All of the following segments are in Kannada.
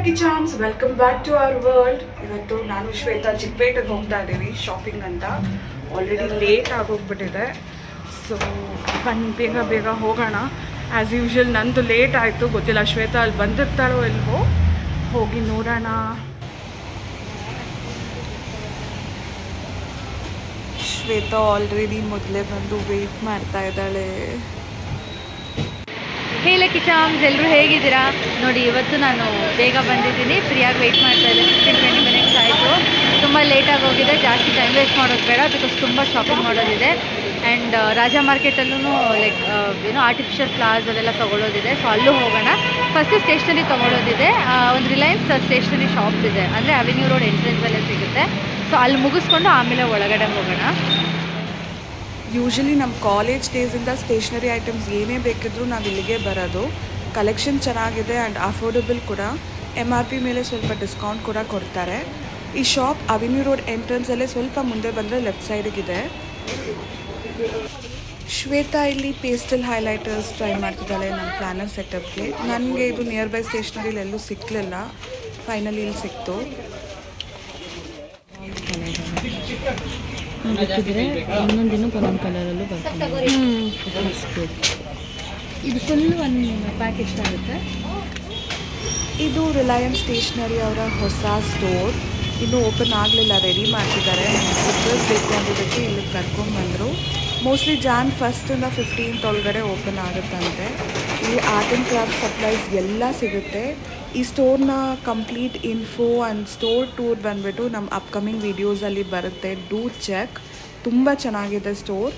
Lucky charms, welcome back to our world. ಇವತ್ತು ನಾನು ಶ್ವೇತಾ ಚಿಕ್ಕಪೇಟೆಗೆ ಹೋಗ್ತಾ ಇದ್ದೀವಿ ಶಾಪಿಂಗ್ ಅಂತ. Already late ಆಗೋಗ್ಬಿಟ್ಟಿದೆ. ಸೊ ಬನ್ನಿ ಬೇಗ ಬೇಗ ಹೋಗೋಣ. ಆ್ಯಸ್ ಯೂಶ್ವಲ್ ನಂದು ಲೇಟ್ ಆಯಿತು, ಗೊತ್ತಿಲ್ಲ ಶ್ವೇತಾ ಅಲ್ಲಿ ಬಂದಿರ್ತಾಳೋ ಇಲ್ವೋ, ಹೋಗಿ ನೋಡೋಣ. ಶ್ವೇತಾ ಆಲ್ರೆಡಿ ಮೊದಲೇ ಬಂದು ವೆಯ್ಟ್ ಮಾಡ್ತಾ ಇದ್ದಾಳೆ. ಹೇ ಲಕ್ಕಿ ಚಾಮ್ಸ್, ಎಲ್ಲರೂ ಹೇಗಿದ್ದೀರಾ? ನೋಡಿ, ಇವತ್ತು ನಾನು ಬೇಗ ಬಂದಿದ್ದೀನಿ, ಫ್ರೀಯಾಗಿ ವೆಯ್ಟ್ ಮಾಡ್ತಾ ಇದ್ದೀನಿ. 15-20 ಮಿನಿಟ್ಸ್ ಆಯಿತು. ತುಂಬ ಲೇಟಾಗಿ ಹೋಗಿದೆ. ಜಾಸ್ತಿ ಟೈಮ್ ವೇಸ್ಟ್ ಮಾಡೋದು ಬೇಡ, ಬಿಕಾಸ್ ತುಂಬ ಶಾಪಿಂಗ್ ಮಾಡೋದಿದೆ. ಆ್ಯಂಡ್ ರಾಜಾ ಮಾರ್ಕೆಟಲ್ಲೂ ಲೈಕ್ ಆರ್ಟಿಫಿಷಿಯಲ್ ಫ್ಲವರ್ಸ್ ಅದೆಲ್ಲ ತೊಗೊಳ್ಳೋದಿದೆ. ಸೊ ಅಲ್ಲೂ ಹೋಗೋಣ. ಫಸ್ಟ್ ಸ್ಟೇಷ್ನರಿ ತೊಗೊಳ್ಳೋದಿದೆ. ಒಂದು ರಿಲಯನ್ಸ್ ಸ್ಟೇಷ್ನರಿ ಶಾಪ್ ಇದೆ, ಅಂದರೆ ಅವೆನ್ಯೂ ರೋಡ್ ಎಂಟ್ರೆನ್ಸಲ್ಲೇ ಸಿಗುತ್ತೆ. ಸೊ ಅಲ್ಲಿ ಮುಗಿಸ್ಕೊಂಡು ಆಮೇಲೆ ಒಳಗಡೆ ಹೋಗೋಣ. ಯೂಶಲಿ ನಮ್ಮ ಕಾಲೇಜ್ ಡೇಸಿಂದ ಸ್ಟೇಷ್ನರಿ ಐಟಮ್ಸ್ ಏನೇ ಬೇಕಿದ್ರೂ ನಾವು ಇಲ್ಲಿಗೆ ಬರೋದು. ಕಲೆಕ್ಷನ್ ಚೆನ್ನಾಗಿದೆ ಆ್ಯಂಡ್ ಅಫೋರ್ಡಬಲ್ ಕೂಡ. MRP ಮೇಲೆ ಸ್ವಲ್ಪ ಡಿಸ್ಕೌಂಟ್ ಕೂಡ ಕೊಡ್ತಾರೆ. ಈ ಶಾಪ್ ಅವೆನ್ಯೂ ರೋಡ್ ಎಂಟ್ರೆನ್ಸಲ್ಲೇ ಸ್ವಲ್ಪ ಮುಂದೆ ಬಂದರೆ ಲೆಫ್ಟ್ ಸೈಡಿಗಿದೆ. ಶ್ವೇತಾ ಇಲ್ಲಿ ಪೇಸ್ಟಲ್ ಹೈಲೈಟರ್ಸ್ ಟ್ರೈ ಮಾಡ್ತಿದ್ದಾಳೆ ನಮ್ಮ ಪ್ಲ್ಯಾನರ್ ಸೆಟಪ್ಗೆ. ನನಗೆ ಇದು ನಿಯರ್ ಬೈ ಸ್ಟೇಷ್ನರಿಲಿ ಎಲ್ಲೂ ಸಿಕ್ಕಲಿಲ್ಲ, ಫೈನಲಿ ಇಲ್ಲಿ ಸಿಕ್ತು. ಬೇಕಿದ್ರೆ ಒಂದೊಂದು ದಿನಕ್ಕೆ ಒಂದೊಂದು ಕಲರಲ್ಲೂ ಬರ್ತದೆ. ಇದು ಫುಲ್ ಒಂದು ಪ್ಯಾಕ್ ಎಷ್ಟಾಗುತ್ತೆ? ಇದು ರಿಲಯನ್ಸ್ ಸ್ಟೇಷ್ನರಿ ಅವರ ಹೊಸ ಸ್ಟೋರ್. ಇನ್ನೂ ಓಪನ್ ಆಗಲಿಲ್ಲ, ರೆಡಿ ಮಾಡ್ತಿದ್ದಾರೆ. ಸಿಸ್ಟರ್ಸ್ ಬೇಕು ಅಂದಿದ್ದಕ್ಕೆ ಇಲ್ಲಿ ಕರ್ಕೊಂಡ್ಬಂದರು. ಮೋಸ್ಟ್ಲಿ Jan 1st ಇಂದ 15th ಒಳಗಡೆ ಓಪನ್ ಆಗುತ್ತಂತೆ. ಇಲ್ಲಿ ಆರ್ಟ್ ಆ್ಯಂಡ್ ಕ್ರಾಫ್ಟ್ ಸಪ್ಲೈಸ್ ಎಲ್ಲ ಸಿಗುತ್ತೆ. ಈ ಸ್ಟೋರ್ನ complete info and store tour ಬಂದುಬಿಟ್ಟು ನಮ್ಮ ಅಪ್ಕಮಿಂಗ್ ವೀಡಿಯೋಸಲ್ಲಿ ಬರುತ್ತೆ. Do check. ತುಂಬ ಚೆನ್ನಾಗಿದೆ ಸ್ಟೋರ್.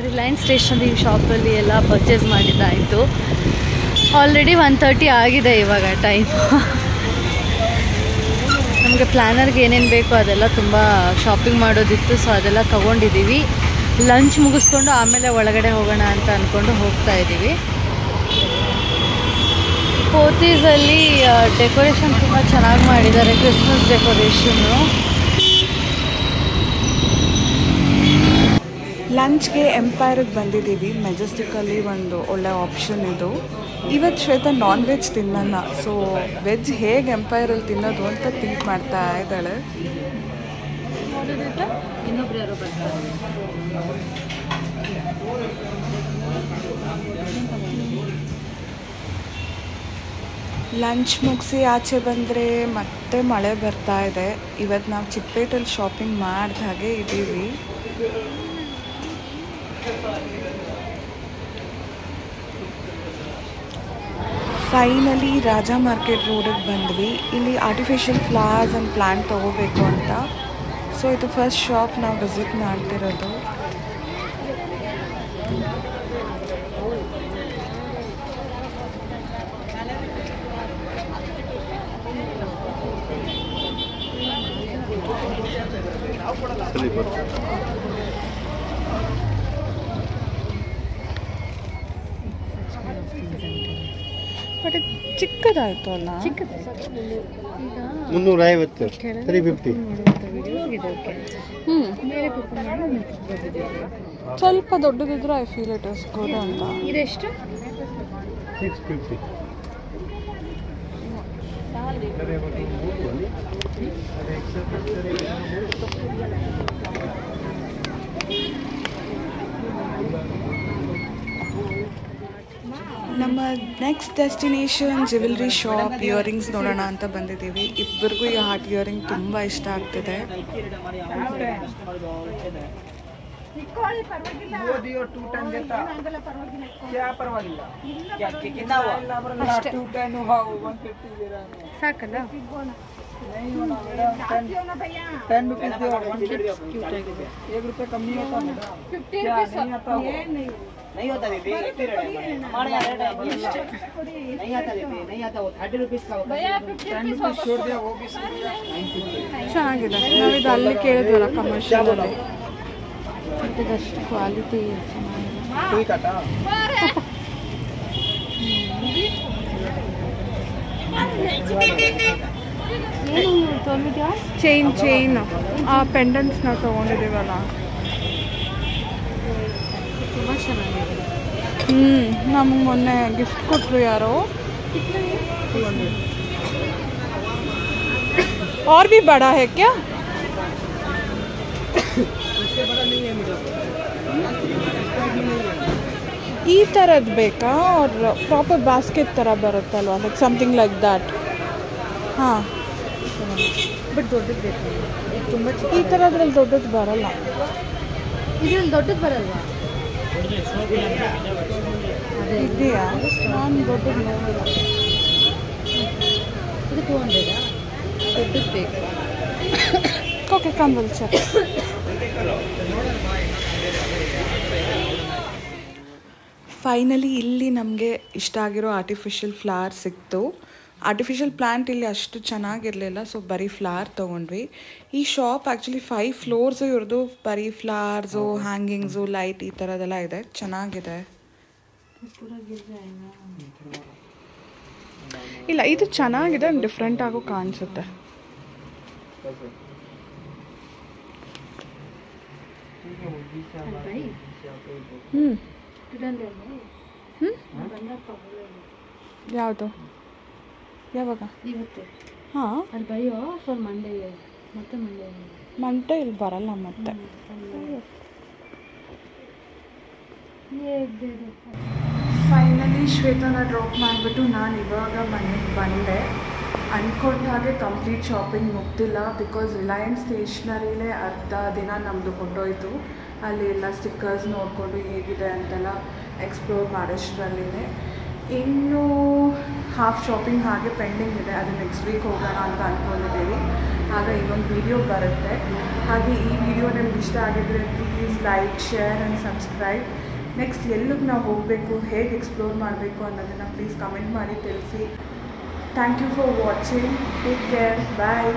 ರಿಲಯನ್ಸ್ ಸ್ಟೇಷನರಿ ಶಾಪಲ್ಲಿ ಎಲ್ಲ ಪರ್ಚೇಸ್ ಮಾಡಿದ್ದಾಯಿತು. ಆಲ್ರೆಡಿ 1:30 ಆಗಿದೆ ಇವಾಗ ಟೈಮ್. ನಮಗೆ ಪ್ಲ್ಯಾನರ್ಗೆ ಏನೇನು ಬೇಕೋ ಅದೆಲ್ಲ ತುಂಬ ಶಾಪಿಂಗ್ ಮಾಡೋದಿತ್ತು. ಸೊ ಅದೆಲ್ಲ ತೊಗೊಂಡಿದ್ದೀವಿ. ಲಂಚ್ ಮುಗಿಸ್ಕೊಂಡು ಆಮೇಲೆ ಒಳಗಡೆ ಹೋಗೋಣ ಅಂತ ಅಂದ್ಕೊಂಡು ಹೋಗ್ತಾ ಇದ್ದೀವಿ. ಪೋತೀಸಲ್ಲಿ ಡೆಕೋರೇಷನ್ ತುಂಬ ಚೆನ್ನಾಗಿ ಮಾಡಿದ್ದಾರೆ, ಕ್ರಿಸ್ಮಸ್ ಡೆಕೋರೇಷನ್ನು. ಲಂಚ್ಗೆ ಎಂಪೈರಿಗೆ ಬಂದಿದ್ದೀವಿ. ಮೆಜೆಸ್ಟಿಕಲ್ಲಿ ಒಂದು ಒಳ್ಳೆ ಆಪ್ಷನ್ ಇದು. ಇವತ್ತು ಶ್ವೇತಾ ನಾನ್ ವೆಜ್ ತಿನ್ನಲ್ಲ. ಸೊ ವೆಜ್ ಹೇಗೆ ಎಂಪೈರಲ್ಲಿ ತಿನ್ನೋದು ಅಂತ ಥಿಂಕ್ ಮಾಡ್ತಾ ಇದ್ದಾಳೆ. ಇನ್ನೊಬ್ರು ಯಾರೋ ಬರ್ತಾರೆ. ಲಂಚ್ ಮುಗಿಸಿ ಆಚೆ ಬಂದರೆ ಮತ್ತೆ ಮಳೆ ಬರ್ತಾ ಇದೆ. ಇವತ್ತು ನಾವು ಚಿಕ್ಕಪೇಟೆಯಲ್ಲಿ ಶಾಪಿಂಗ್ ಮಾಡಿದ ಹಾಗೆ ಇದ್ದೀವಿ. ಫೈನಲಿ ರಾಜಾ ಮಾರ್ಕೆಟ್ ರೋಡಿಗೆ ಬಂದ್ವಿ. ಇಲ್ಲಿ ಆರ್ಟಿಫಿಷಿಯಲ್ ಫ್ಲವರ್ಸ್ ಆ್ಯಂಡ್ ಪ್ಲ್ಯಾಂಟ್ ತೊಗೋಬೇಕು ಅಂತ. ಸೊ ಇದು ಫಸ್ಟ್ ಶಾಪ್ ನಾವು ವಿಸಿಟ್ ಮಾಡ್ತಿರೋದು. ಬಟ್ ಇದು ಚಿಕ್ಕದಾಯಿತು ಅಲ್ಲ? 350 350. ಸ್ವಲ್ಪ ದೊಡ್ಡದಿದ್ರು I feel it is good ಅಂತ. ಇದೆಷ್ಟು? 650. ನಮ್ಮ next destination jewellery shop. Earrings ನೋಡೋಣ ಅಂತ ಬಂದಿದ್ದೀವಿ. ಇಬ್ಬರಿಗೂ ಈ ಹಾರ್ಟ್ ಇಯರಿಂಗ್ ತುಂಬ ಇಷ್ಟ ಆಗ್ತಿದೆ. ಸಾಕಲ್ಲ? 10 रुपीज दो, 1 रुपये कम नहीं होता मैडम? 50 नहीं होता दीदी, हमारे यहाँ रेट नहीं आता दीदी, नहीं आता वो 30 रुपीज का होता है. 10 रुपीज छोड़ दिया वो भी ಚೆನ್ನಾಗಿದೆ. ನಾವಿದು ಅಲ್ಲಿ ಕೇಳಿದ್ವಲ್ಲ ಕಮರ್ಷಿಯಲಲ್ಲಿ. ಇದಷ್ಟು ಕ್ವಾಲಿಟಿ ಚೆನ್ನಾಗಿದೆ. ठीक आता ಏನು ಚೈನ್ ಆ ಪೆಂಡೆಂಟ್ಸ್ನ ತೊಗೊಂಡಿದ್ದೀವಲ್ಲ. ತುಂಬ ಚೆನ್ನಾಗಿದೆ. ನಮಗೆ ಮೊನ್ನೆ ಗಿಫ್ಟ್ ಕೊಟ್ಟರು ಯಾರೋ. और भी बड़ा है क्या? ಈ ಥರದ್ದು ಬೇಕಾ? ಅವ್ರ ಪ್ರಾಪರ್ ಬಾಸ್ಕೆಟ್ ಥರ ಬರುತ್ತಲ್ವ, ಲೈಕ್ ಸಮಥಿಂಗ್ ಲೈಕ್ ದ್ಯಾಟ್. ಹಾಂ, ಬಟ್ ದೊಡ್ಡದು ಬೇಕು. ತುಂಬ ಈ ಥರದ್ರಲ್ಲಿ ದೊಡ್ಡದು ಬರಲ್ಲ. ಇದ್ರಲ್ಲಿ ದೊಡ್ಡದು ಬರಲ್ವಾ? ಅದೇ ಇದೆಯಾ? ನಾನು ದೊಡ್ಡದು ನೋಡಿಲ್ಲ. ಇದು 200 ದೊಡ್ಡದು ಬೇಕು. Okay, ಕಂಬಲ್ check. ಫೈನಲಿ ಇಲ್ಲಿ ನಮಗೆ ಇಷ್ಟ ಆಗಿರೋ ಆರ್ಟಿಫಿಷಿಯಲ್ ಫ್ಲವರ್ ಸಿಕ್ತು. ಆರ್ಟಿಫಿಷಿಯಲ್ ಪ್ಲ್ಯಾಂಟ್ ಇಲ್ಲಿ ಅಷ್ಟು ಚೆನ್ನಾಗಿರಲಿಲ್ಲ, ಸೊ ಬರೀ ಫ್ಲವರ್ ತೊಗೊಂಡ್ವಿ. ಈ ಶಾಪ್ ಆ್ಯಕ್ಚುಲಿ 5 ಫ್ಲೋರ್ಸು ಇವ್ರದ್ದು. ಬರೀ ಫ್ಲವರ್ಸು, ಹ್ಯಾಂಗಿಂಗ್ಸು, ಲೈಟ್ ಈ ಥರದ್ದೆಲ್ಲ ಇದೆ. ಚೆನ್ನಾಗಿದೆ. ಇಲ್ಲ, ಇದು ಚೆನ್ನಾಗಿದೆ, ಡಿಫ್ರೆಂಟ್ ಆಗೋ ಕಾಣಿಸುತ್ತೆ. ಯಾವುದು? ಯಾವಾಗ? ಇವತ್ತು. ಹಾಂ, ಅಲ್ಲಿ ಬೈಯೋ ಫಾರ್ ಮಂಡೇ. ಮತ್ತೆ ಮಂಟೆ ಇಲ್ಲಿ ಬರಲ್ಲ ಮತ್ತೆ. ಫೈನಲಿ ಶ್ವೇತನ ಡ್ರಾಪ್ ಮಾಡಿಬಿಟ್ಟು ನಾನು ಇವಾಗ ಮನೆಗೆ ಬಂದೆ. ಅಂದ್ಕೊಂಡ ಹಾಗೆ ಕಂಪ್ಲೀಟ್ ಶಾಪಿಂಗ್ ಮುಗ್ದಿಲ್ಲ, ಬಿಕಾಸ್ ರಿಲಯನ್ಸ್ ಸ್ಟೇಷ್ನರಿಲೇ ಅರ್ಧ ದಿನ ನಮ್ಮದು ಹೊರಟೋಯ್ತು. ಅಲ್ಲಿ ಎಲ್ಲ ಸ್ಟಿಕ್ಕರ್ಸ್ ನೋಡಿಕೊಂಡು ಹೇಗಿದೆ ಅಂತೆಲ್ಲ ಎಕ್ಸ್ಪ್ಲೋರ್ ಮಾಡೋಷ್ಟರಲ್ಲೇ. ಇನ್ನೂ ಹಾಫ್ ಶಾಪಿಂಗ್ ಹಾಗೆ ಪೆಂಡಿಂಗ್ ಇದೆ, ಅದು ನೆಕ್ಸ್ಟ್ ವೀಕ್ ಹೋಗೋಣ ಅಂತ ಅಂದ್ಕೊಂಡಿದ್ದೀವಿ. ಆಗ ಇನ್ನೊಂದು ವಿಡಿಯೋ ಬರುತ್ತೆ. ಹಾಗೆ ಈ ವಿಡಿಯೋ ನಿಮ್ಗೆ ಇಷ್ಟ ಆಗಿದ್ರೆ please like, share and subscribe. Next ಎಲ್ಲಿಗೆ ನಾವು ಹೋಗಬೇಕು, ಹೇಗೆ ಎಕ್ಸ್ಪ್ಲೋರ್ ಮಾಡಬೇಕು ಅನ್ನೋದನ್ನು ಪ್ಲೀಸ್ ಕಮೆಂಟ್ ಮಾಡಿ ತಿಳಿಸಿ. Thank you for watching. Take care. Bye.